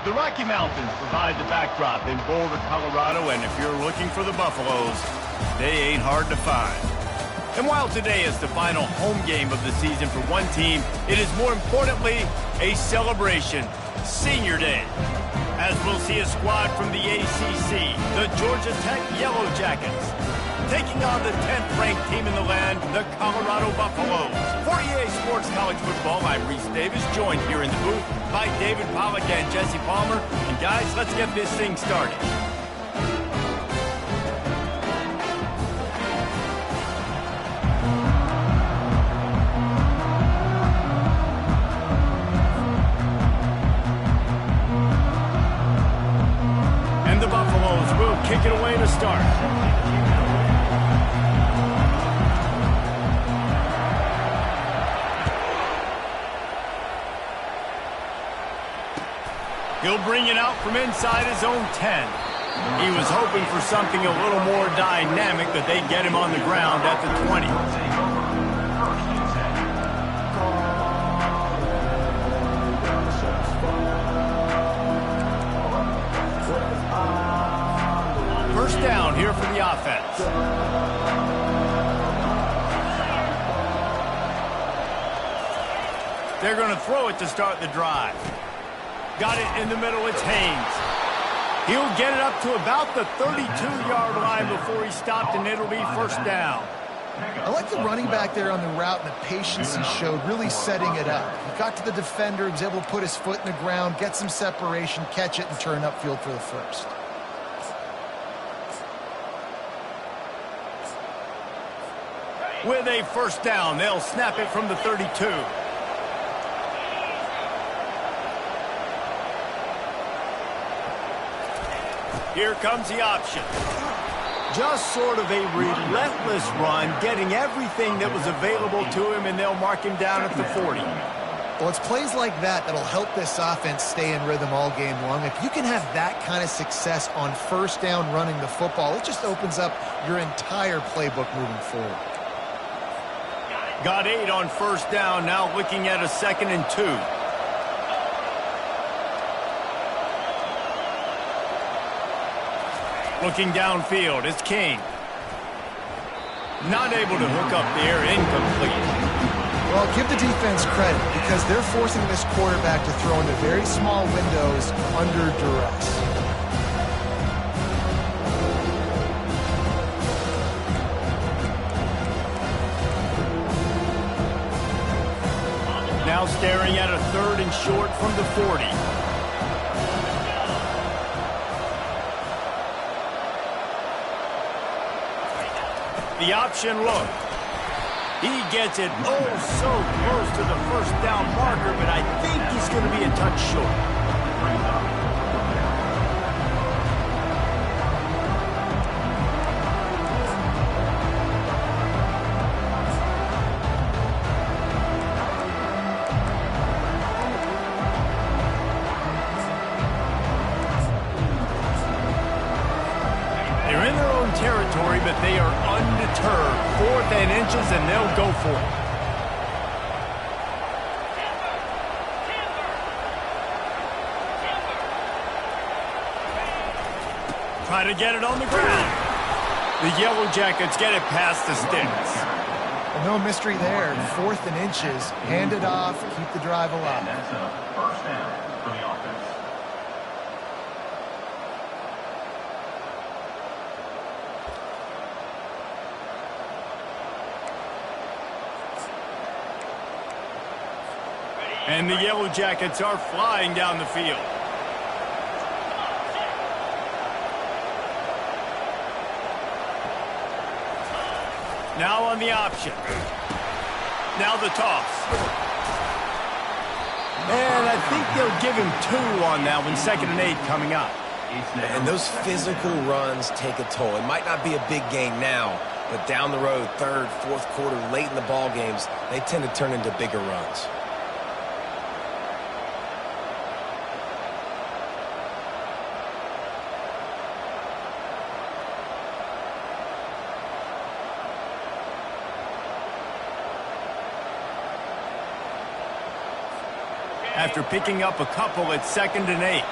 The Rocky Mountains provide the backdrop in Boulder, Colorado, and if you're looking for the Buffaloes, they ain't hard to find. And while today is the final home game of the season for one team, it is more importantly a celebration, Senior Day. As we'll see a squad from the ACC, the Georgia Tech Yellow Jackets, taking on the 10th-ranked team in the land, the Colorado Buffaloes. For EA Sports College Football, I'm Reese Davis, joined here in the booth by David Pollack and Jesse Palmer. And guys, let's get this thing started. And the Buffaloes will kick it away to start. He'll bring it out from inside his own 10. He was hoping for something a little more dynamic, but they get him on the ground at the 20. First down here for the offense. They're going to throw it to start the drive. Got it in the middle, it's Haynes. He'll get it up to about the 32-yard line before he stopped, and it'll be first down. I like the running back there on the route and the patience he showed, really setting it up. He got to the defender, he was able to put his foot in the ground, get some separation, catch it, and turn upfield for the first. With a first down, they'll snap it from the 32. Here comes the option. Just sort of a relentless run, getting everything that was available to him, and they'll mark him down at the 40. Well, it's plays like that that'll help this offense stay in rhythm all game long. If you can have that kind of success on first down running the football, it just opens up your entire playbook moving forward. Got 8 on first down, now looking at a 2nd and 2. Looking downfield, it's King. Not able to hook up there, incomplete. Well, give the defense credit because they're forcing this quarterback to throw into very small windows under duress. Now staring at a 3rd and short from the 40. The option look. He gets it oh so close to the first down marker, but I think he's going to be a touch short. They're in their own territory, but they are undeterred. 4th and inches, and they'll go for it. Try to get it on the ground. The Yellow Jackets get it past the sticks. Well, no mystery there. 4th and inches. Hand it off. Keep the drive alive. That's a first down for the offense. And the Yellow Jackets are flying down the field. Now on the option. Now the toss. And I think they'll give him 2 on that one. 2nd and 8 coming up. And those physical runs take a toll. It might not be a big gain now, but down the road, 3rd, 4th quarter, late in the ball games, they tend to turn into bigger runs. After picking up a couple at 2nd and 8.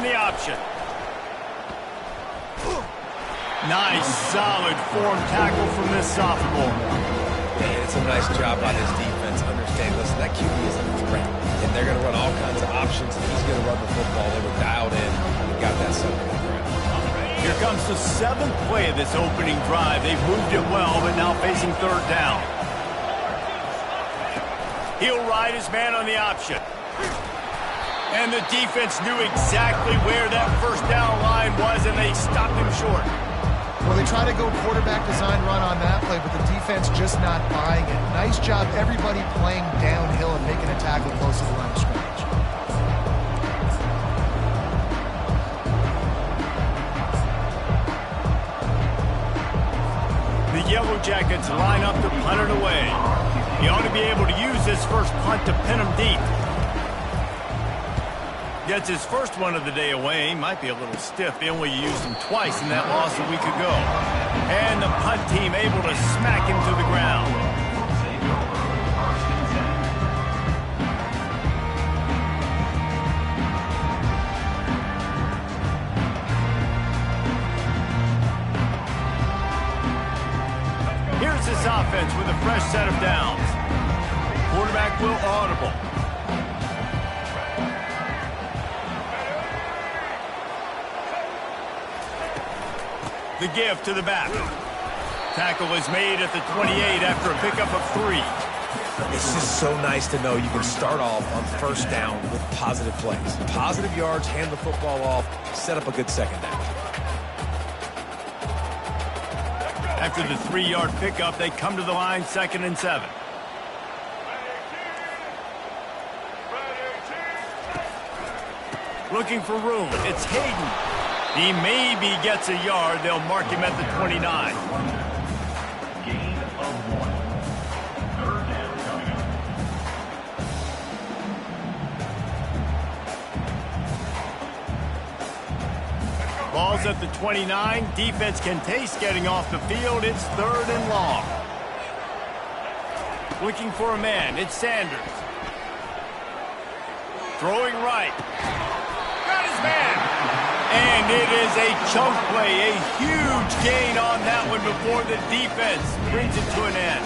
the option. Nice, solid form tackle from this sophomore. Man, it's a nice job by this defense. Understand, listen, that QB is a threat, and they're going to run all kinds of options, and he's going to run the football. They were dialed in and got that second threat. Here comes the 7th play of this opening drive. They've moved it well, but now facing 3rd down. He'll ride his man on the option. And the defense knew exactly where that 1st down line was, and they stopped him short. Well, they try to go quarterback design run on that play, but the defense just not buying it. Nice job, everybody playing downhill and making a tackle close to the line of scrimmage. The Yellow Jackets line up to punt it away. He ought to be able to use this first punt to pin him deep. Gets his first one of the day away. Might be a little stiff. They only used him twice in that loss a week ago. And the punt team able to smack him to the ground. Here's this offense with a fresh set of downs. Quarterback will audible. The give to the back. Tackle is made at the 28 after a pickup of 3. It's just so nice to know you can start off on 1st down with positive plays. Positive yards, hand the football off, set up a good 2nd down. After the 3-yard pickup, they come to the line 2nd and 7. Looking for room. It's Hayden. He maybe gets a yard. They'll mark him at the 29. Gain of 1. 3rd down coming up. Ball's at the 29. Defense can taste getting off the field. It's 3rd and long. Looking for a man. It's Sanders. Throwing right. Got his man. And it is a chunk play, a huge gain on that one before the defense brings it to an end.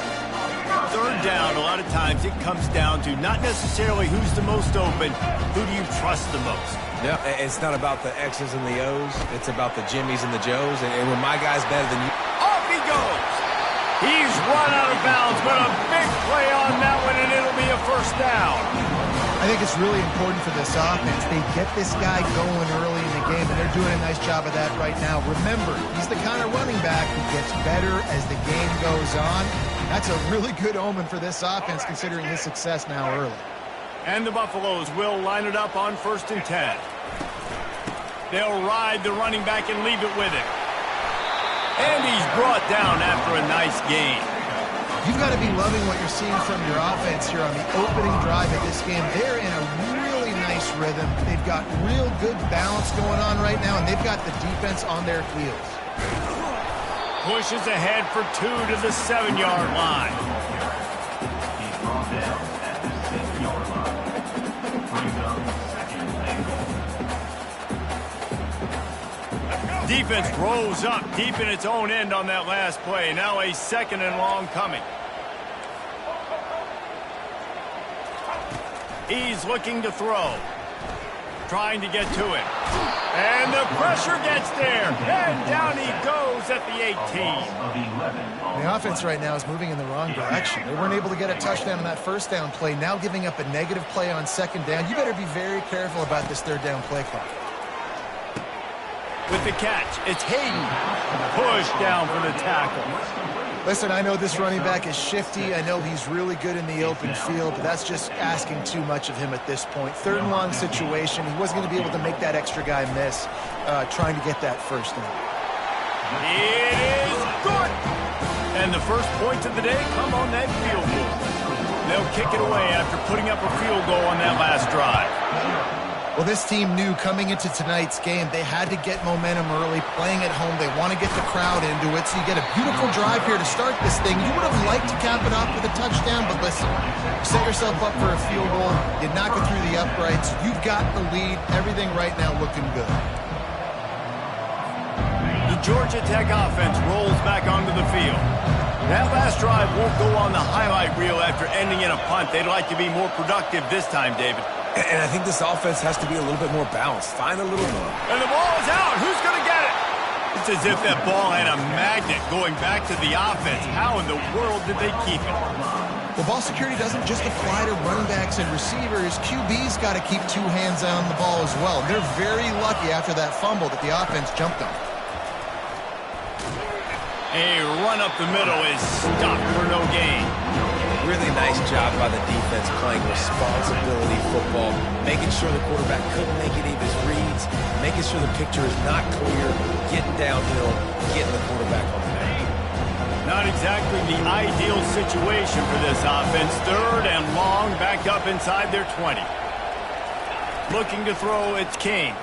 3rd down, a lot of times it comes down to not necessarily who's the most open, who do you trust the most? Yeah, it's not about the X's and the O's. It's about the Jimmies and the Joes. And when my guy's better than you. Off he goes. He's run out of bounds, but a big play on that one, and it'll be a 1st down. I think it's really important for this offense. They get this guy going early in the game, and they're doing a nice job of that right now. Remember, he's the kind of running back who gets better as the game goes on. That's a really good omen for this offense, considering his success now early. And the Buffaloes will line it up on 1st and 10. They'll ride the running back and leave it with him. And he's brought down after a nice gain. You've got to be loving what you're seeing from your offense here on the opening drive of this game. They're in a really nice rhythm. They've got real good balance going on right now, and they've got the defense on their heels. Pushes ahead for 2 to the 7-yard line. He's brought down at the 6-yard line. Brings up 2nd and goal. Defense rose up deep in its own end on that last play. Now a 2nd and long coming. He's looking to throw. Trying to get to it. And the pressure gets there. And down he goes at the 18. The offense right now is moving in the wrong direction. They weren't able to get a touchdown on that 1st down play. Now giving up a negative play on 2nd down. You better be very careful about this 3rd down play clock. With the catch, it's Hayden. Pushed down for the tackle. Listen, I know this running back is shifty. I know he's really good in the open field, but that's just asking too much of him at this point. 3rd and long situation. He wasn't going to be able to make that extra guy miss trying to get that 1st down. It is good. And the first points of the day come on that field goal. They'll kick it away after putting up a field goal on that last drive. Well, this team knew coming into tonight's game they had to get momentum early, playing at home. They want to get the crowd into it, so you get a beautiful drive here to start this thing. You would have liked to cap it off with a touchdown, but listen, set yourself up for a field goal. You knock it through the uprights. You've got the lead. Everything right now looking good. The Georgia Tech offense rolls back onto the field. That last drive won't go on the highlight reel after ending in a punt. They'd like to be more productive this time, David. And I think this offense has to be a little bit more balanced. Find a little more. And the ball is out. Who's going to get it? It's as if that ball had a magnet going back to the offense. How in the world did they keep it? Well, ball security doesn't just apply to running backs and receivers. QB's got to keep two hands on the ball as well. They're very lucky after that fumble that the offense jumped on. A run up the middle is stopped for no gain. Really nice job by the defense playing responsibility football, making sure the quarterback couldn't make any of his reads, making sure the picture is not clear, getting downhill, getting the quarterback on the back. Not exactly the ideal situation for this offense. 3rd and long, back up inside their 20. Looking to throw, it's King.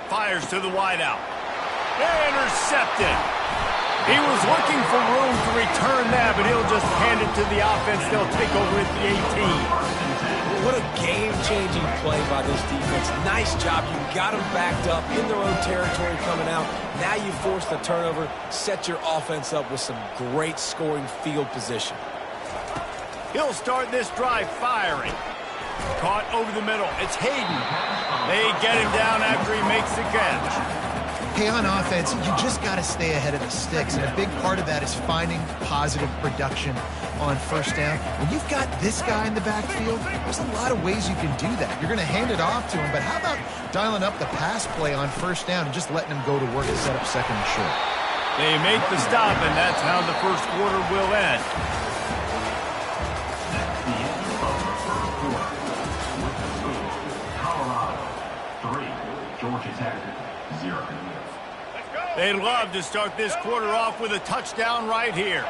Fires to the wideout. Intercepted. He was looking for room to return that, but he'll just hand it to the offense. They'll take over at the 18. What a game-changing play by this defense. Nice job. You got them backed up in their own territory coming out. Now you force the turnover, set your offense up with some great scoring field position. He'll start this drive firing. Caught over the middle. It's Hayden. They get him down after he makes the catch. Hey, on offense, you just got to stay ahead of the sticks, and a big part of that is finding positive production on first down. When you've got this guy in the backfield, there's a lot of ways you can do that. You're going to hand it off to him, but how about dialing up the pass play on first down and just letting him go to work and set up 2nd and short? They make the stop, and that's how the first quarter will end. That's the end of the first quarter. With the score, Colorado 3, Georgia Tech 0. They'd love to start this quarter off with a touchdown right here.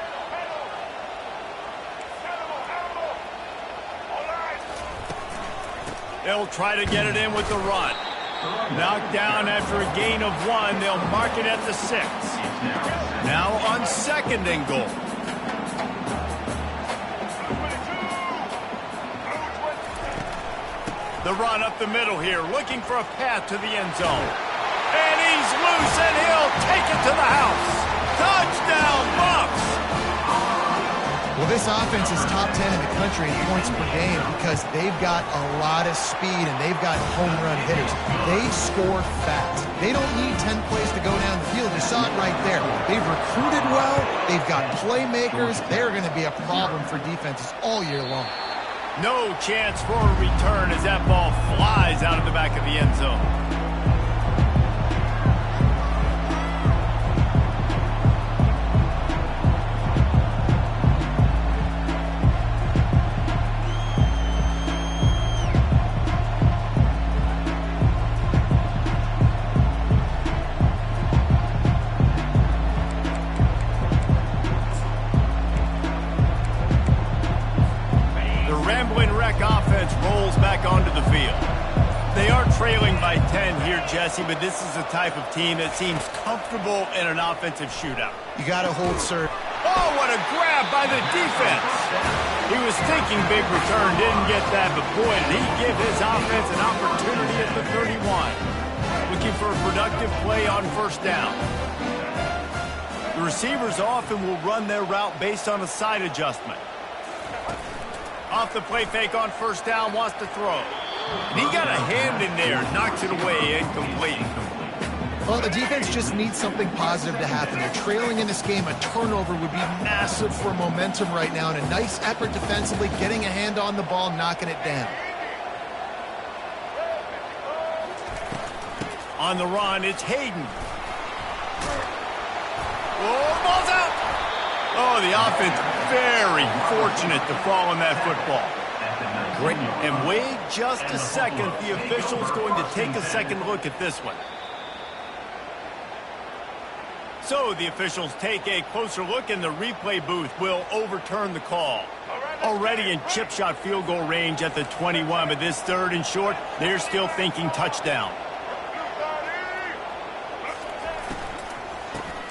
They'll try to get it in with the run. Knocked down after a gain of 1. They'll mark it at the 6. Now on 2nd and goal. The run up the middle here, looking for a path to the end zone. And he's loose, and he'll take it to the house. Touchdown, Bucs! Well, this offense is top 10 in the country in points per game because they've got a lot of speed and they've got home run hitters. They score fast. They don't need 10 plays to go down the field. You saw it right there. They've recruited well. They've got playmakers. They're going to be a problem for defenses all year long. No chance for a return as that ball flies out of the back of the end zone. Jesse, but this is the type of team that seems comfortable in an offensive shootout. You got to hold serve. Oh, what a grab by the defense. He was thinking big return, didn't get that, but boy, did he give his offense an opportunity at the 31. Looking for a productive play on first down. The receivers often will run their route based on a side adjustment. Off the play fake on first down, wants to throw. And he got a hand in there, knocks it away, incomplete. Well, the defense just needs something positive to happen. They're trailing in this game. A turnover would be massive for momentum right now, and a nice effort defensively, getting a hand on the ball, knocking it down. On the run, it's Hayden. Oh, ball's out! Oh, the offense very fortunate to fall on that football. Great. And wait just a second. The official's going to take a second look at this one. So the officials take a closer look, and the replay booth will overturn the call. Already in chip shot field goal range at the 21, but this 3rd and short, they're still thinking touchdown.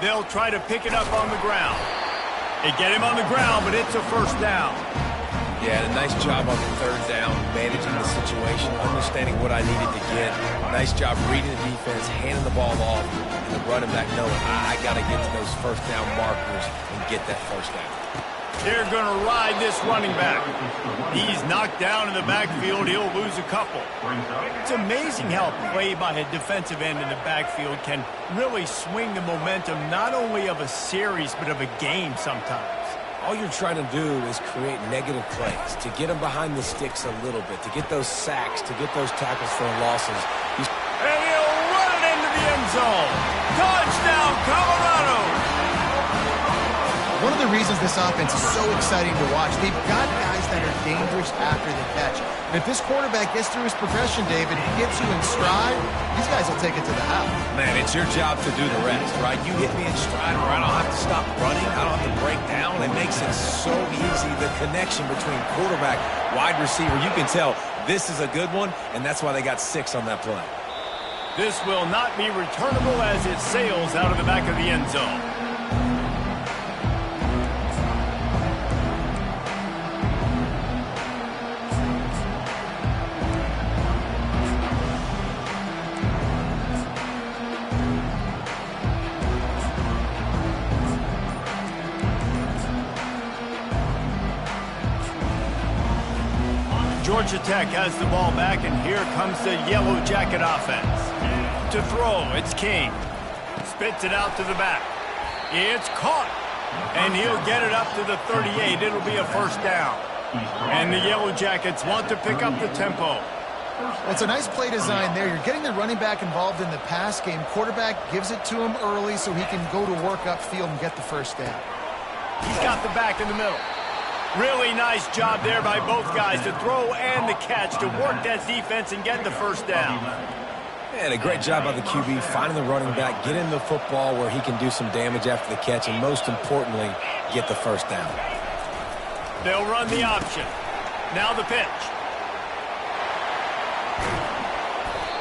They'll try to pick it up on the ground. They get him on the ground, but it's a first down. Yeah, and a nice job on the 3rd down, managing the situation, understanding what I needed to get. Nice job reading the defense, handing the ball off, and the running back knowing I got to get to those first down markers and get that first down. They're going to ride this running back. He's knocked down in the backfield. He'll lose a couple. It's amazing how play by a defensive end in the backfield can really swing the momentum not only of a series but of a game sometimes. All you're trying to do is create negative plays, to get them behind the sticks a little bit, to get those sacks, to get those tackles for losses. And he'll run it into the end zone. Touchdown, Colorado! One of the reasons this offense is so exciting to watch, they've got guys that are dangerous after the catch. And if this quarterback gets through his progression, David, he gets you in stride, these guys will take it to the house. Man, it's your job to do the rest, right? You hit me in stride where I don't have to stop running, I don't have to break down. It makes it so easy, the connection between quarterback, wide receiver. You can tell this is a good one, and that's why they got 6 on that play. This will not be returnable as it sails out of the back of the end zone. Georgia Tech has the ball back, and here comes the Yellow Jacket offense. To throw, it's King. Spits it out to the back. It's caught, and he'll get it up to the 38. It'll be a first down. And the Yellow Jackets want to pick up the tempo. Well, it's a nice play design there. You're getting the running back involved in the pass game. Quarterback gives it to him early so he can go to work upfield and get the first down. He's got the back in the middle. Really nice job there by both guys to throw and the catch to work that defense and get the first down. And a great job by the QB finding the running back, getting the football where he can do some damage after the catch, and most importantly, get the first down. They'll run the option. Now the pitch.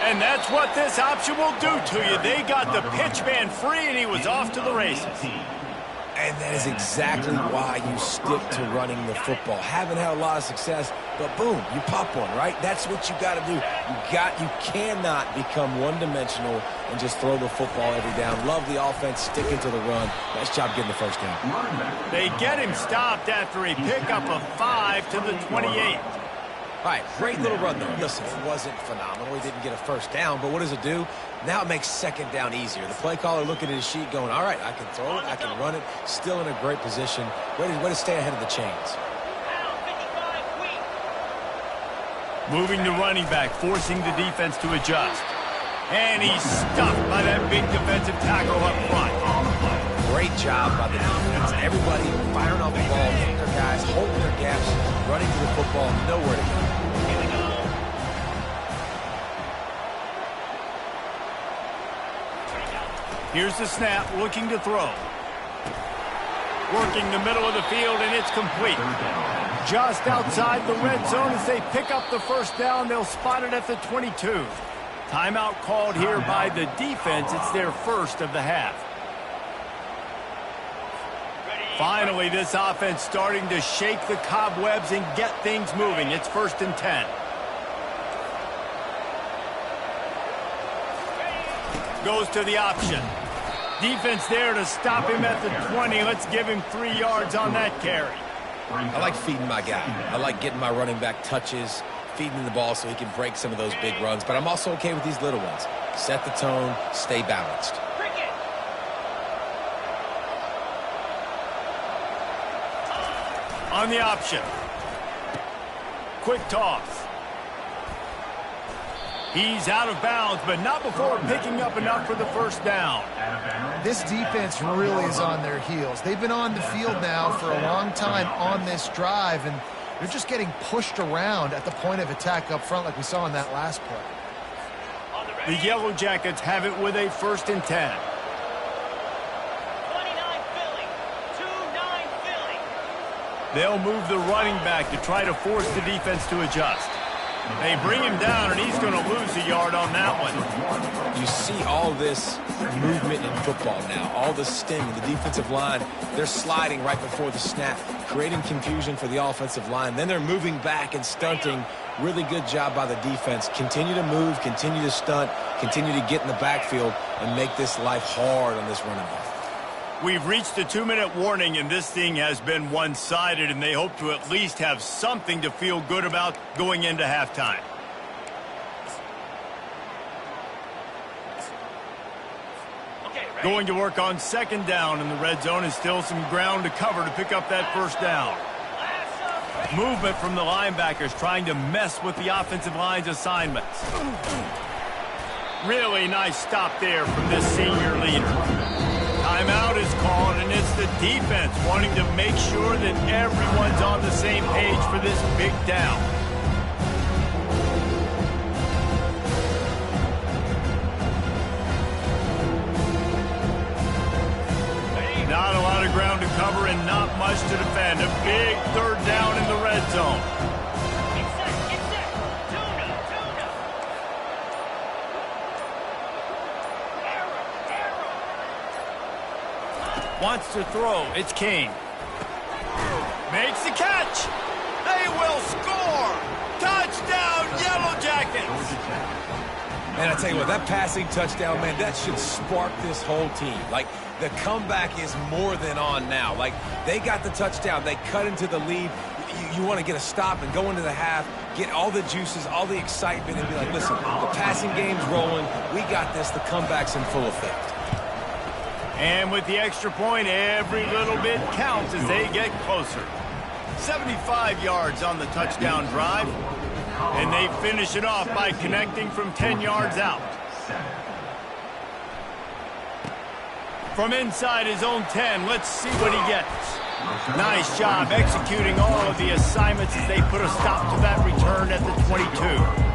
And that's what this option will do to you. They got the pitch man free, and he was off to the races. And that is exactly why you stick to running the football. Haven't had a lot of success, but boom, you pop one, right? That's what you got to do. You cannot become one-dimensional and just throw the football every down. Love the offense, sticking to the run. Nice job getting the first down. They get him stopped after a pickup of 5 to the 28. All right, great little run there. Listen, it wasn't phenomenal. He didn't get a first down, but what does it do? Now it makes second down easier. The play caller looking at his sheet going, all right, I can throw it, I can run it, still in a great position. Way to stay ahead of the chains. Moving the running back, forcing the defense to adjust. And he's stuffed by that big defensive tackle up front. Great job by the defense. Everybody firing off the ball, hitting their guys, holding their gaps, running to the football, nowhere to go. Here's the snap, looking to throw. Working the middle of the field, and it's complete. Just outside the red zone as they pick up the first down. They'll spot it at the 22. Timeout called here by the defense. It's their first of the half. Finally, this offense starting to shake the cobwebs and get things moving. It's 1st and 10. Goes to the option. Defense there to stop him at the 20. Let's give him 3 yards on that carry. I like feeding my guy. I like getting my running back touches, feeding him the ball so he can break some of those big runs. But I'm also okay with these little ones. Set the tone, stay balanced. On the option. Quick toss. He's out of bounds, but not before picking up enough for the first down. This defense really is on their heels. They've been on the field now for a long time on this drive, and they're just getting pushed around at the point of attack up front like we saw in that last play. The Yellow Jackets have it with a 1st and 10. They'll move the running back to try to force the defense to adjust. They bring him down, and he's going to lose a yard on that one. You see all this movement in football now, all the stemming, the defensive line, they're sliding right before the snap, creating confusion for the offensive line. Then they're moving back and stunting. Really good job by the defense. Continue to move, continue to stunt, continue to get in the backfield, and make this life hard on this running back. We've reached a 2-minute warning, and this thing has been one-sided, and they hope to at least have something to feel good about going into halftime. Going to work on second down, and the red zone is still some ground to cover to pick up that first down. Movement from the linebackers trying to mess with the offensive line's assignments. Really nice stop there from this senior leader. Timeout is called, and it's the defense wanting to make sure that everyone's on the same page for this big down. Not a lot of ground to cover and not much to defend. A big third down in the red zone. Wants to throw. It's King. Makes the catch. They will score. Touchdown, Yellow Jackets. And I tell you what, that passing touchdown, man, that should spark this whole team. Like, the comeback is more than on now. Like, they got the touchdown. They cut into the lead. You want to get a stop and go into the half, get all the juices, all the excitement, and be like, listen, the passing game's rolling. We got this. The comeback's in full effect. And with the extra point, every little bit counts as they get closer. 75 yards on the touchdown drive. And they finish it off by connecting from 10 yards out. From inside his own 10, let's see what he gets. Nice job executing all of the assignments as they put a stop to that return at the 22.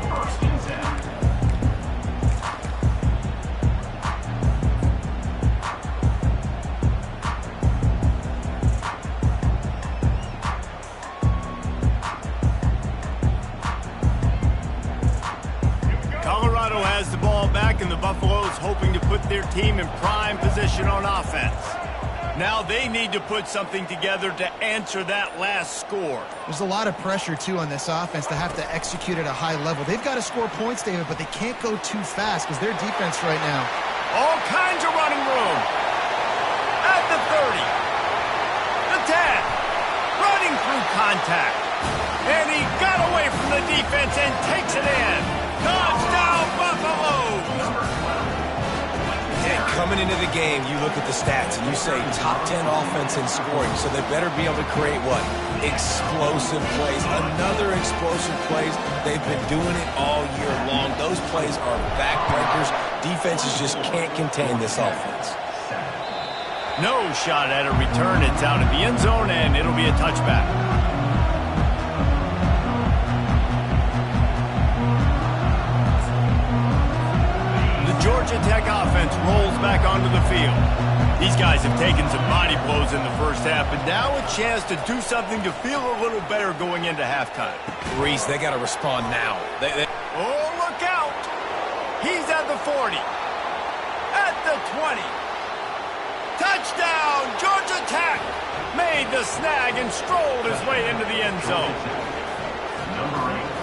Has the ball back, and the Buffaloes hoping to put their team in prime position on offense. Now they need to put something together to answer that last score. There's a lot of pressure, too, on this offense to have to execute at a high level. They've got to score points, David, but they can't go too fast because their defense right now. All kinds of running room. At the 30. The 10. Running through contact. And he got away from the defense and takes it in. Touchdown, Buffaloes! And coming into the game, you look at the stats and you say top 10 offense in scoring, so they better be able to create what? Explosive plays. Another explosive plays. They've been doing it all year long. Those plays are backbreakers. Defenses just can't contain this offense. No shot at a return. It's out of the end zone, and it'll be a touchback. Georgia Tech offense rolls back onto the field. These guys have taken some body blows in the first half, but now a chance to do something to feel a little better going into halftime. Reese, they got to respond now. Oh, look out! He's at the 40. At the 20. Touchdown, Georgia Tech! Made the snag and strolled his way into the end zone.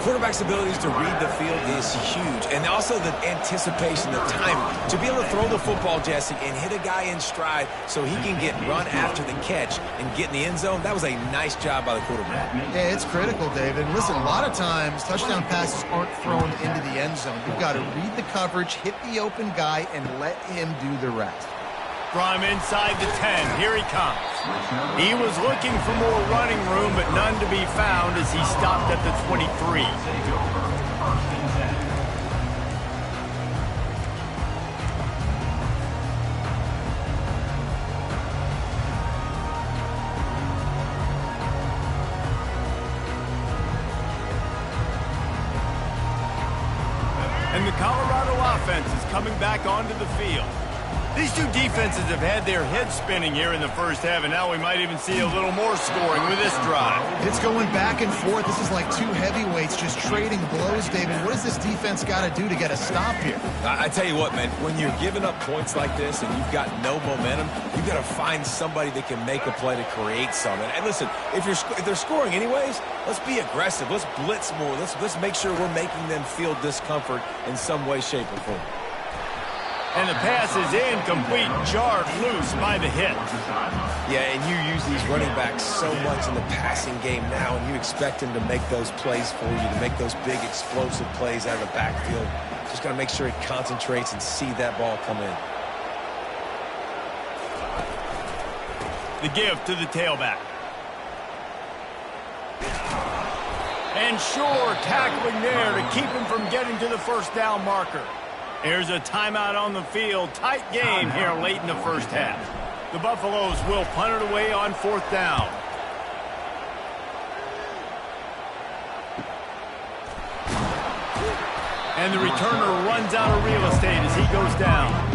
Quarterback's abilities to read the field is huge, and also the anticipation, the timing. To be able to throw the football, Jesse, and hit a guy in stride so he can get run after the catch and get in the end zone, that was a nice job by the quarterback. Yeah, it's critical, David. Listen, a lot of times touchdown passes aren't thrown into the end zone. You've got to read the coverage, hit the open guy, and let him do the rest. From inside the 10, here he comes. He was looking for more running room, but none to be found as he stopped at the 23. And the Colorado offense is coming back onto the field. These two defenses have had their heads spinning here in the first half, and now we might even see a little more scoring with this drive. It's going back and forth. This is like two heavyweights just trading blows, David. What does this defense got to do to get a stop here? I tell you what, man, when you're giving up points like this and you've got no momentum, you've got to find somebody that can make a play to create something. And listen, if they're scoring anyways, let's be aggressive. Let's blitz more. Let's make sure we're making them feel discomfort in some way, shape, or form. And the pass is incomplete, jarred loose by the hit. Yeah, and you use these running backs so much in the passing game now, and you expect them to make those plays for you, to make those big explosive plays out of the backfield. Just got to make sure he concentrates and see that ball come in. The give to the tailback. And sure, tackling there to keep him from getting to the first down marker. There's a timeout on the field. Tight game here late in the first half. The Buffaloes will punt it away on fourth down. And the returner runs out of real estate as he goes down.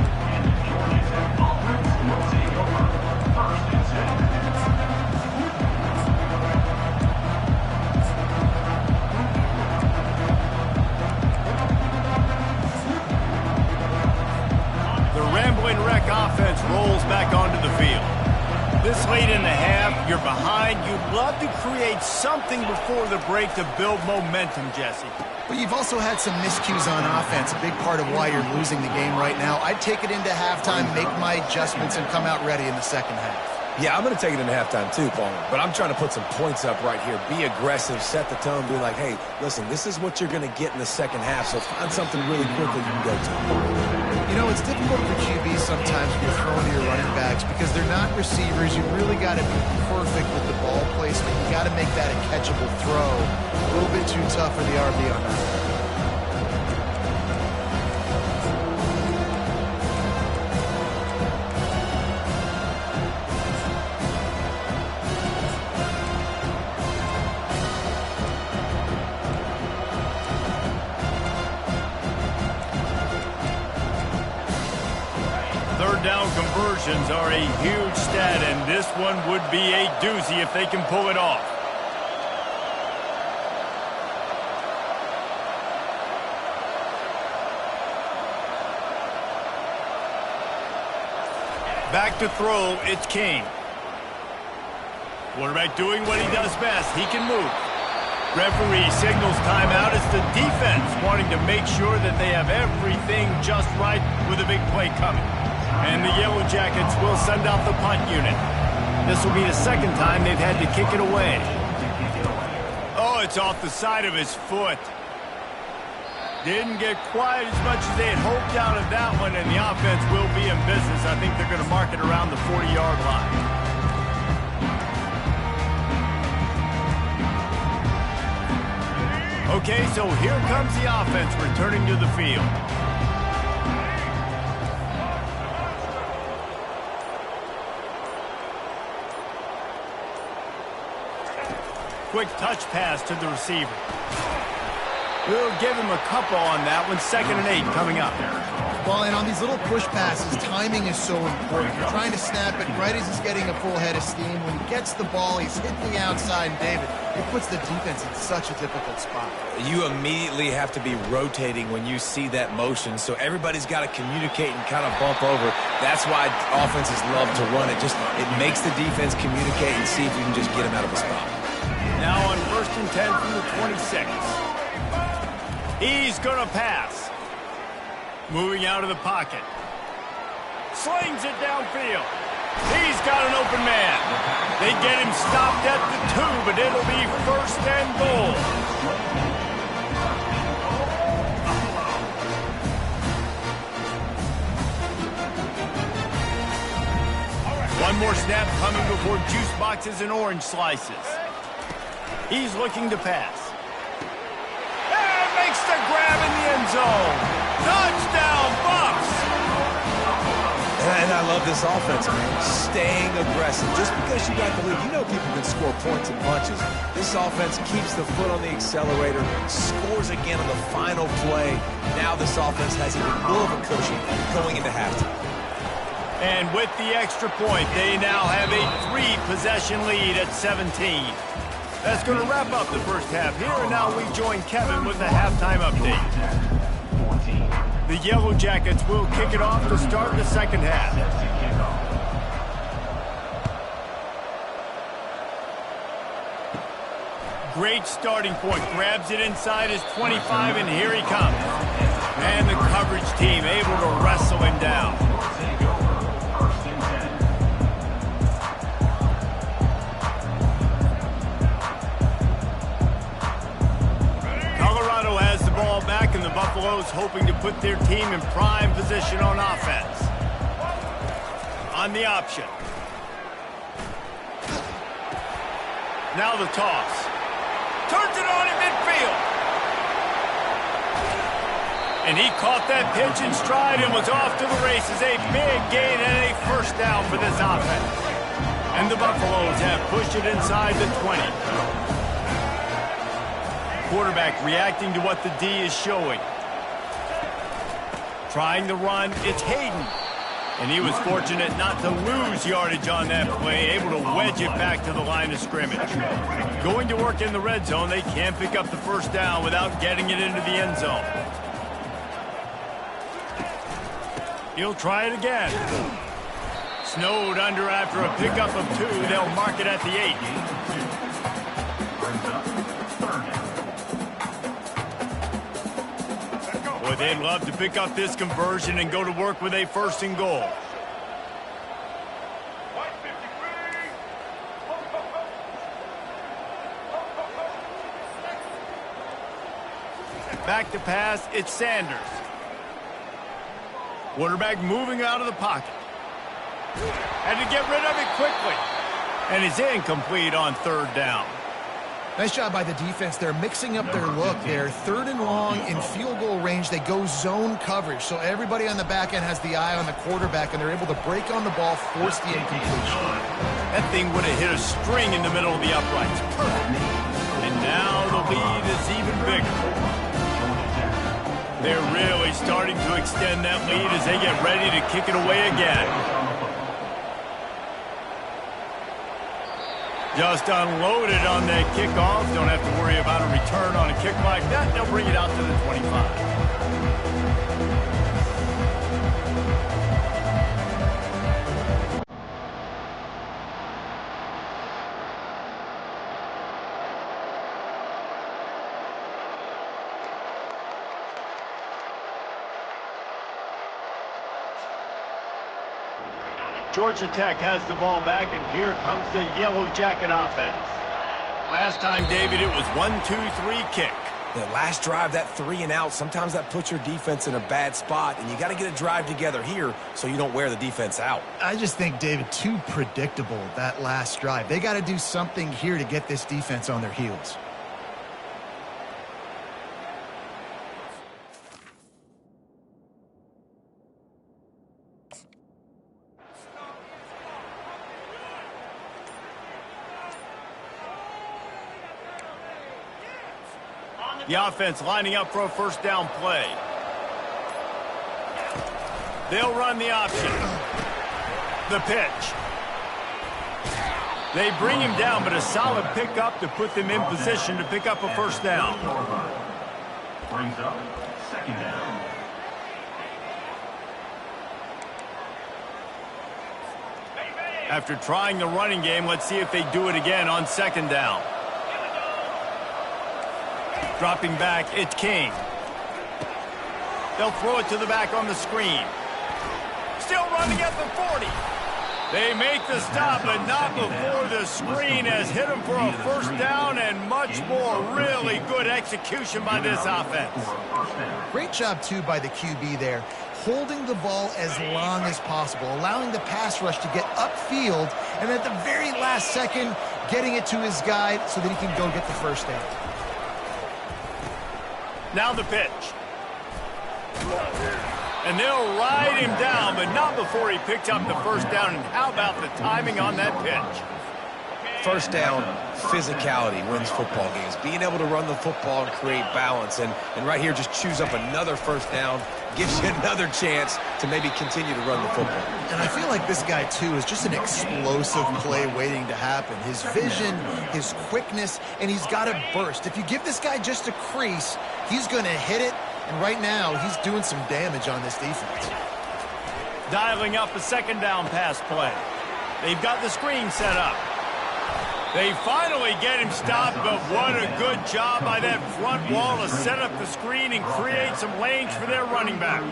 Wreck offense rolls back onto the field. This late in the half, you're behind. You'd love to create something before the break to build momentum, Jesse. But you've also had some miscues on offense, a big part of why you're losing the game right now. I'd take it into halftime, make my adjustments, and come out ready in the second half. Yeah, I'm going to take it into halftime too, Paul. But I'm trying to put some points up right here. Be aggressive, set the tone, be like, hey, listen, this is what you're going to get in the second half, so find something really quickly you can go to. You know, it's difficult for QBs sometimes when you're throwing to your running backs because they're not receivers. You really got to be perfect with the ball placement. You got to make that a catchable throw. A little bit too tough for the RB on that. Down conversions are a huge stat, and this one would be a doozy if they can pull it off. Back to throw, it's King. Quarterback doing what he does best. He can move. Referee signals timeout. It's the defense wanting to make sure that they have everything just right with a big play coming. And the Yellow Jackets will send out the punt unit. This will be the second time they've had to kick it away. Oh, it's off the side of his foot. Didn't get quite as much as they had hoped out of that one, and the offense will be in business. I think they're going to mark it around the 40-yard line. Okay, so here comes the offense returning to the field. Quick touch pass to the receiver. We'll give him a couple on that one. 2nd and 8 coming up. Well, and on these little push passes, timing is so important. You're trying to snap it right as he's getting a full head of steam. When he gets the ball, he's hitting the outside, and David, it puts the defense in such a difficult spot. You immediately have to be rotating when you see that motion, so everybody's got to communicate and kind of bump over. That's why offenses love to run it. It makes the defense communicate and see if you can just get him out of a spot. Now on 1st and 10 from the 26. He's going to pass. Moving out of the pocket. Slings it downfield. He's got an open man. They get him stopped at the 2, but it'll be 1st and goal. One more snap coming before juice boxes and orange slices. He's looking to pass. And makes the grab in the end zone. Touchdown, Bucs! And I love this offense, man. Staying aggressive. Just because you got the lead, you know people can score points in bunches. This offense keeps the foot on the accelerator, scores again on the final play. Now this offense has even more of a cushion going into halftime. And with the extra point, they now have a 3-possession lead at 17. That's going to wrap up the first half here, and now we join Kevin with the halftime update. The Yellow Jackets will kick it off to start the second half. Great starting point. Grabs it inside his 25, and here he comes. And the coverage team able to wrestle him down. Colorado has the ball back, and the Buffaloes hoping to put their team in prime position on offense. On the option. Now the toss. Turns it on in midfield. And he caught that pitch in stride and was off to the races. A big gain and a first down for this offense. And the Buffaloes have pushed it inside the 20. Quarterback reacting to what the D is showing. Trying the run, it's Hayden. And he was fortunate not to lose yardage on that play, able to wedge it back to the line of scrimmage. Going to work in the red zone, they can't pick up the first down without getting it into the end zone. He'll try it again. Snowed under after a pickup of 2. They'll mark it at the 8. Boy, they'd love to pick up this conversion and go to work with a 1st and goal. Back to pass, it's Sanders. Quarterback moving out of the pocket. Had to get rid of it quickly. And he's incomplete on 3rd down. Nice job by the defense. They're mixing up their look. They're 3rd and long in field goal range. They go zone coverage. So everybody on the back end has the eye on the quarterback, and they're able to break on the ball, force the incompletion. That thing would have hit a string in the middle of the uprights. Perfect. And now the lead is even bigger. They're really starting to extend that lead as they get ready to kick it away again. Just unloaded on that kickoff. Don't have to worry about a return on a kick like that. They'll bring it out to the 25. Georgia Tech has the ball back, and here comes the Yellow Jacket offense. Last time, David, it was 1-2-3 kick. The last drive, that 3 and out, sometimes that puts your defense in a bad spot, and you got to get a drive together here so you don't wear the defense out. I just think, David, too predictable, that last drive. They got to do something here to get this defense on their heels. The offense lining up for a 1st down play. They'll run the option. The pitch. They bring him down, but a solid pickup to put them in position to pick up a 1st down. Brings up 2nd down. After trying the running game, let's see if they do it again on 2nd down. Dropping back, it's King. They'll throw it to the back on the screen. Still running at the 40. They make the stop, but not before the screen has hit them for a 1st down, and much more. Really good execution by this offense. Great job, too, by the QB there. Holding the ball as long as possible, allowing the pass rush to get upfield, and at the very last second, getting it to his guy so that he can go get the 1st down. Now the pitch. And they'll ride him down, but not before he picks up the 1st down. And how about the timing on that pitch? First down, physicality wins football games. Being able to run the football and create balance. And right here, just choose up another first down, gives you another chance to maybe continue to run the football. And I feel like this guy, too, is just an explosive play waiting to happen. His vision, his quickness, and he's got a burst. If you give this guy just a crease, he's going to hit it. And right now, he's doing some damage on this defense. Dialing up a second down pass play. They've got the screen set up. They finally get him stopped, but what a good job by that front wall to set up the screen and create some lanes for their running back.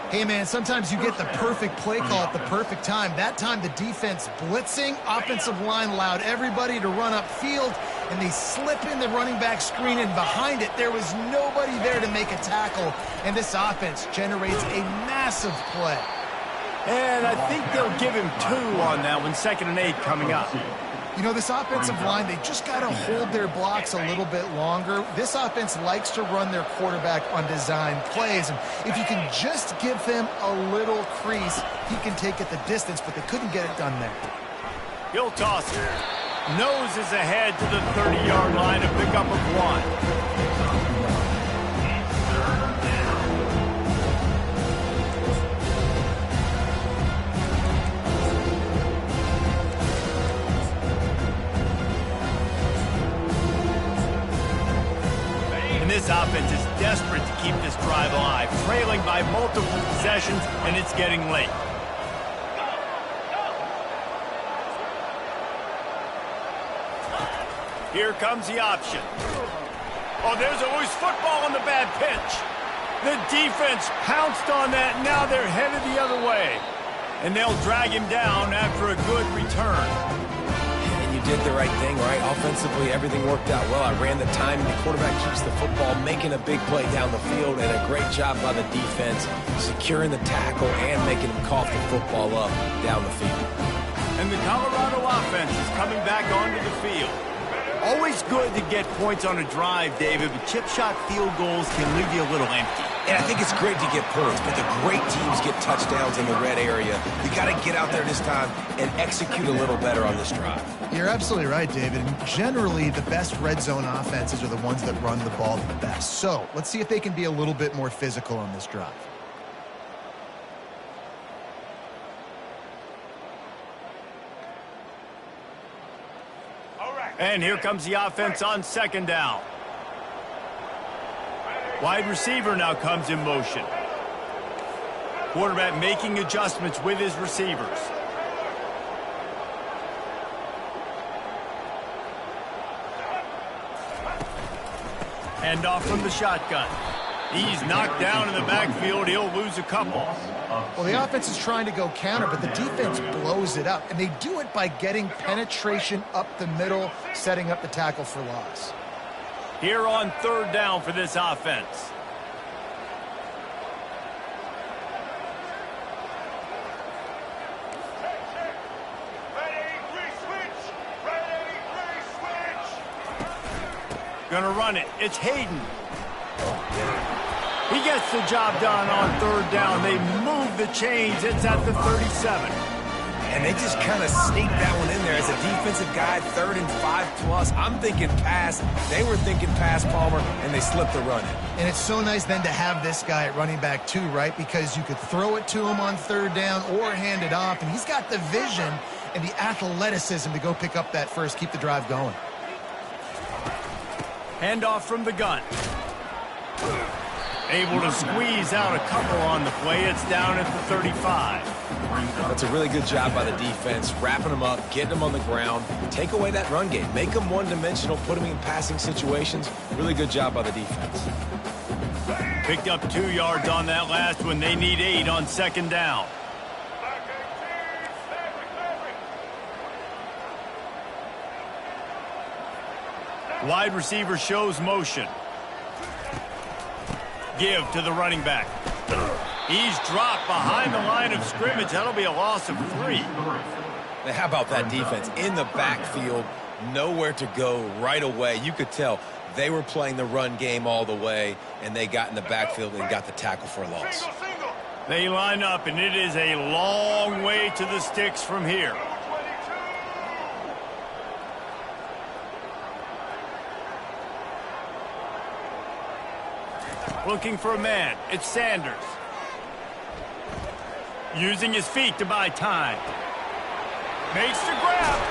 Hey, man, sometimes you get the perfect play call at the perfect time. That time, the defense blitzing, offensive line allowed everybody to run upfield, and they slip in the running back screen, and behind it, there was nobody there to make a tackle, and this offense generates a massive play. And I think they'll give him 2 on that one, 2nd and 8 coming up. You know, this offensive line, they just got to hold their blocks a little bit longer. This offense likes to run their quarterback on design plays. And if you can just give him a little crease, he can take it the distance, but they couldn't get it done there. He'll toss it. Noses ahead to the 30-yard line, a pickup of 1. This offense is desperate to keep this drive alive, trailing by multiple possessions, and it's getting late. Here comes the option. Oh, there's always football on the bad pitch. The defense pounced on that. Now they're headed the other way. And they'll drag him down after a good return. Did the right thing, right? Offensively, everything worked out well. I ran the time, and the quarterback keeps the football, making a big play down the field, and a great job by the defense, securing the tackle and making him cough the football up down the field. And the Colorado offense is coming back onto the field. Always good to get points on a drive, David, but chip shot field goals can leave you a little empty. And I think it's great to get points, but the great teams get touchdowns in the red area. You got to get out there this time and execute a little better on this drive. You're absolutely right, David. Generally, the best red zone offenses are the ones that run the ball the best. So let's see if they can be a little bit more physical on this drive. And here comes the offense on 2nd down. Wide receiver now comes in motion. Quarterback making adjustments with his receivers. Hand off from the shotgun. He's knocked down in the backfield. He'll lose a couple. Well, the offense is trying to go counter, but the defense blows it up. And they do it by getting penetration up the middle, setting up the tackle for loss. Here on 3rd down for this offense. Gonna run it. It's Hayden. He gets the job done on 3rd down. They move the chains. It's at the 37. And they just kind of sneaked that one in there as a defensive guy, 3rd and 5+. I'm thinking pass. They were thinking pass, Palmer, and they slipped the run in. And it's so nice then to have this guy at running back too, right? Because you could throw it to him on 3rd down or hand it off, and he's got the vision and the athleticism to go pick up that first, keep the drive going. Handoff from the gun. Able to squeeze out a couple on the play. It's down at the 35. That's a really good job by the defense, wrapping them up, getting them on the ground, take away that run game, make them one-dimensional, put them in passing situations. Really good job by the defense. Picked up 2 yards on that last one. They need 8 on 2nd down. Wide receiver shows motion. Give to the running back. He's dropped behind the line of scrimmage. That'll be a loss of 3. Now, how about that defense? In the backfield, nowhere to go right away. You could tell they were playing the run game all the way, and they got in the backfield and got the tackle for a loss. They line up, and it is a long way to the sticks from here. Looking for a man. It's Sanders. Using his feet to buy time. Makes the grab.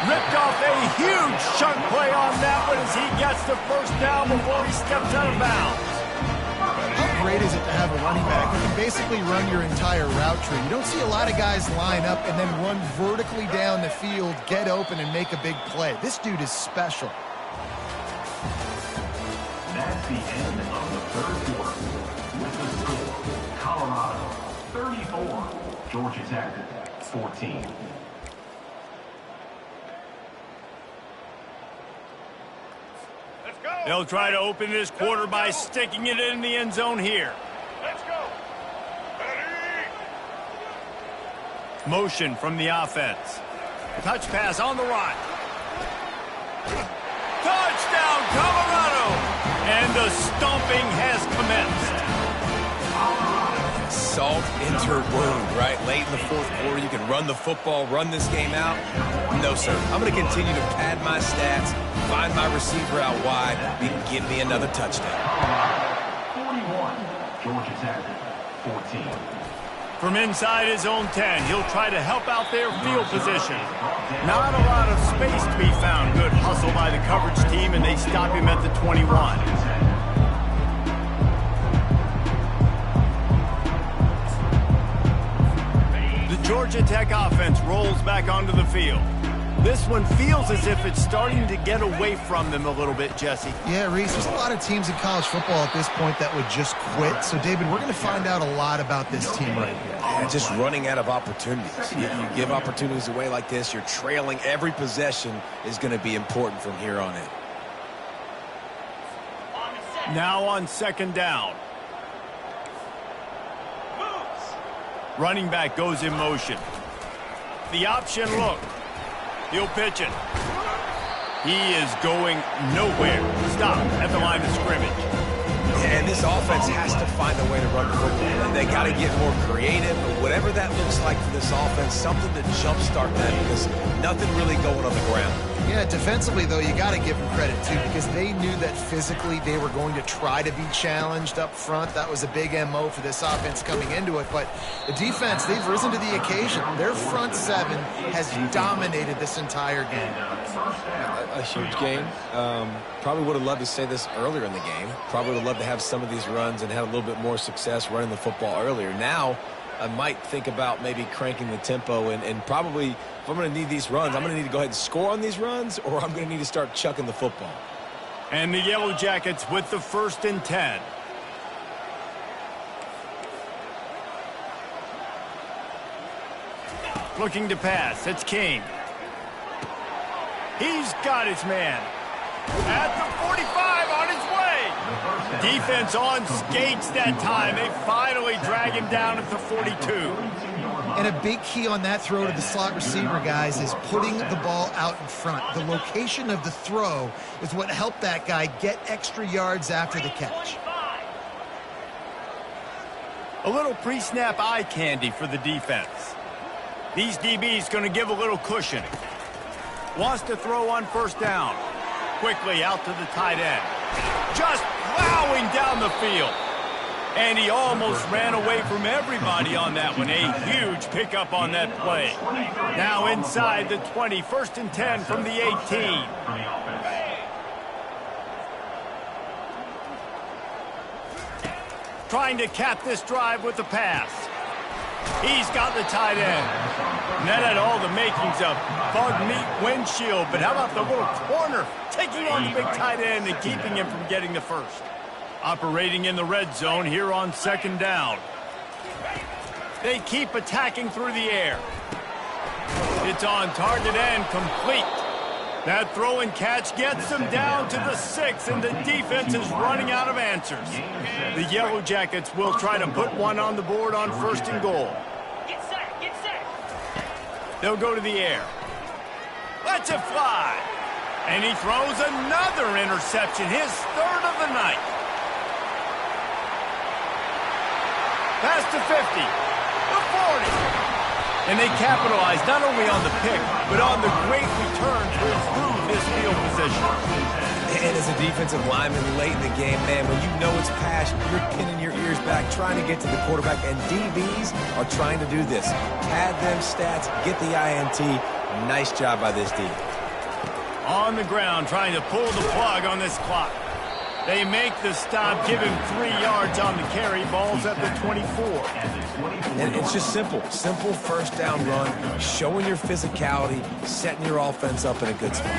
Ripped off a huge chunk play on that one as he gets the first down before he steps out of bounds. How great is it to have a running back who can basically run your entire route tree? You don't see a lot of guys line up and then run vertically down the field, get open, and make a big play. This dude is special. That's the end of the third quarter. With the score, Colorado 34, Georgia Tech 14. They'll try to open this quarter by sticking it in the end zone here. Let's go. Motion from the offense. Touch pass on the right. Touchdown, Colorado! And the stomping has commenced. Salt into wound, right? Late in the fourth quarter, you can run the football, run this game out. No, sir. I'm going to continue to pad my stats, find my receiver out wide, and give me another touchdown. 41, Georgia Tech 14. From inside his own 10, he'll try to help out their field position. Not a lot of space to be found. Good hustle by the coverage team, and they stop him at the 21. Georgia Tech offense rolls back onto the field. This one feels as if it's starting to get away from them a little bit, Jesse. Yeah, Reese, there's a lot of teams in college football at this point that would just quit. So, David, we're going to find out a lot about this team right here. Yeah, just running out of opportunities. You give opportunities away like this, you're trailing. Every possession is going to be important from here on in. Now on second down. Running back goes in motion. The option look. He'll pitch it. He is going nowhere. Stop at the line of scrimmage. And this offense has to find a way to run the football. And they got to get more creative. But whatever that looks like for this offense, something to jumpstart that because nothing really going on the ground. Yeah, defensively, though, you got to give them credit, too, because they knew that physically they were going to try to be challenged up front. That was a big MO for this offense coming into it. But the defense, they've risen to the occasion. Their front seven has dominated this entire game. A huge game. Probably would have loved to say this earlier in the game. Probably would have loved to have some of these runs and have a little bit more success running the football earlier. Now, I might think about maybe cranking the tempo and probably, if I'm going to need these runs, I'm going to need to go ahead and score on these runs, or I'm going to need to start chucking the football. And the Yellow Jackets with the 1st and 10. Looking to pass. It's King. He's got his man. At the 45 on his way. Defense on skates that time. They finally drag him down at the 42. And a big key on that throw to the slot receiver, guys, is putting the ball out in front. The location of the throw is what helped that guy get extra yards after the catch. A little pre-snap eye candy for the defense. These DBs going to give a little cushion. Wants to throw on 1st down. Quickly out to the tight end. Just plowing down the field. And he almost ran away from everybody on that one. A huge pickup on that play. Now inside the 20, 1st and 10 from the 18. Trying to cap this drive with the pass. He's got the tight end. And that had all the makings of bug meat windshield. But how about the little corner taking on the big tight end and keeping him from getting the first? Operating in the red zone here on 2nd down. They keep attacking through the air. It's on target and complete. That throw and catch gets them down to the 6, and the defense is running out of answers. The Yellow Jackets will try to put one on the board on 1st and goal. Get set, get set. They'll go to the air. Lets it fly. And he throws another interception, his 3rd of the night. Past the 50, the 40. And they capitalize not only on the pick, but on the great return to improve this field position. And as a defensive lineman late in the game, man, when you know it's pass, you're pinning your ears back, trying to get to the quarterback, and DBs are trying to do this. Pad them stats, get the INT. Nice job by this D. On the ground, trying to pull the plug on this clock. They make the stop, give him 3 yards on the carry. Ball's at the 24. And it's just simple. Simple first down run, showing your physicality, setting your offense up in a good spot.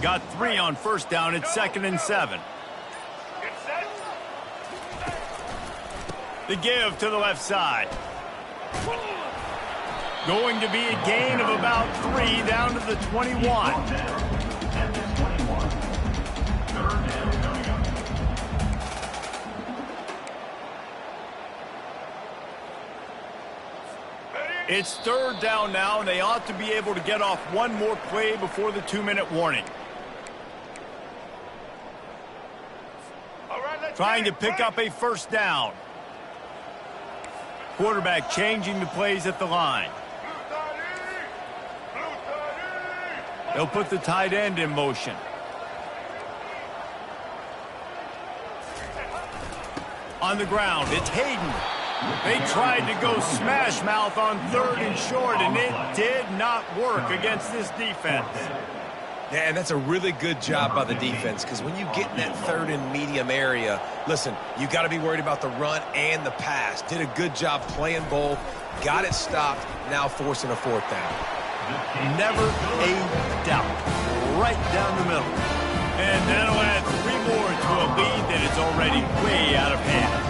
Got 3 on first down. It's 2nd and 7. The give to the left side. Going to be a gain of about 3 down to the 21. It's 3rd down now, and they ought to be able to get off one more play before the 2-minute warning. Trying to pick up a first down. Quarterback changing the plays at the line. They'll put the tight end in motion. On the ground, it's Hayden. They tried to go smash mouth on 3rd and short, and it did not work against this defense. Yeah, and that's a really good job by the defense, because when you get in that 3rd and medium area, listen, you got to be worried about the run and the pass. Did a good job playing both, got it stopped, now forcing a 4th down. Never a doubt. Right down the middle. And that'll add 3 more to a lead that is already way out of hand.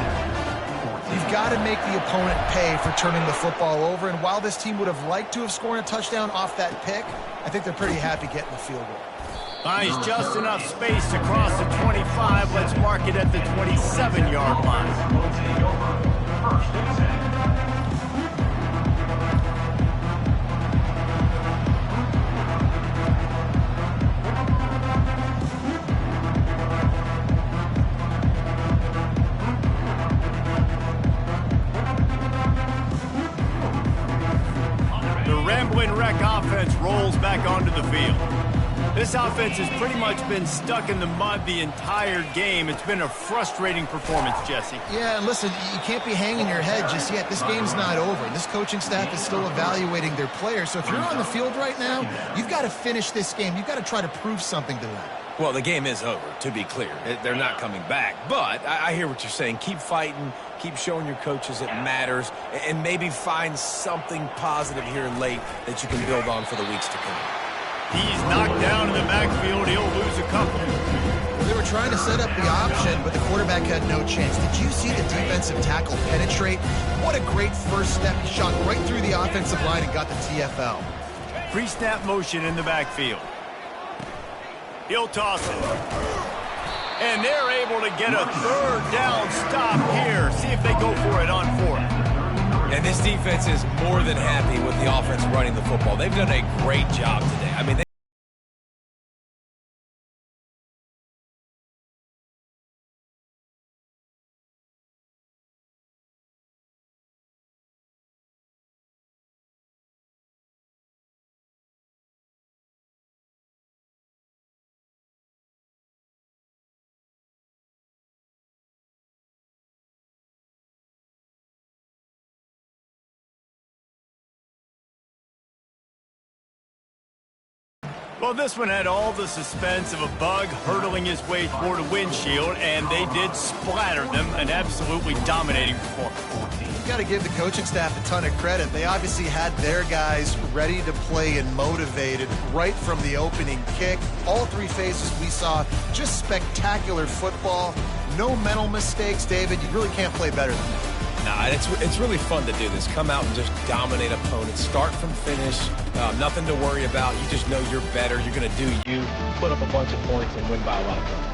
You've got to make the opponent pay for turning the football over, and while this team would have liked to have scored a touchdown off that pick, I think they're pretty happy getting the field goal. Finds just enough space to cross the 25. Let's mark it at the 27-yard line. First and 10. Wreck offense rolls back onto the field. This offense has pretty much been stuck in the mud the entire game. It's been a frustrating performance, Jesse. Yeah, and listen, you can't be hanging your head just yet. This game's not over. This coaching staff is still evaluating their players. So if you're on the field right now, you've got to finish this game. You've got to try to prove something to them. Well, the game is over, to be clear. They're not coming back. But I hear what you're saying. Keep fighting. Keep showing your coaches it matters. And maybe find something positive here late that you can build on for the weeks to come. He's knocked down in the backfield. He'll lose a couple. They were trying to set up the option, but the quarterback had no chance. Did you see the defensive tackle penetrate? What a great first step. He shot right through the offensive line and got the TFL. Pre-snap motion in the backfield. He'll toss it. And they're able to get a 3rd down stop here. See if they go for it on 4th. And this defense is more than happy with the offense running the football. They've done a great job today. I mean, Well, this one had all the suspense of a bug hurtling his way toward a windshield, and they did splatter them, an absolutely dominating performance. You've got to give the coaching staff a ton of credit. They obviously had their guys ready to play and motivated right from the opening kick. All 3 phases we saw, just spectacular football. No mental mistakes, David. You really can't play better than that. Nah, it's really fun to do this. Come out and just dominate opponents. Start from finish. Nothing to worry about. You just know you're better. You're going to do you. Put up a bunch of points and win by a lot of points.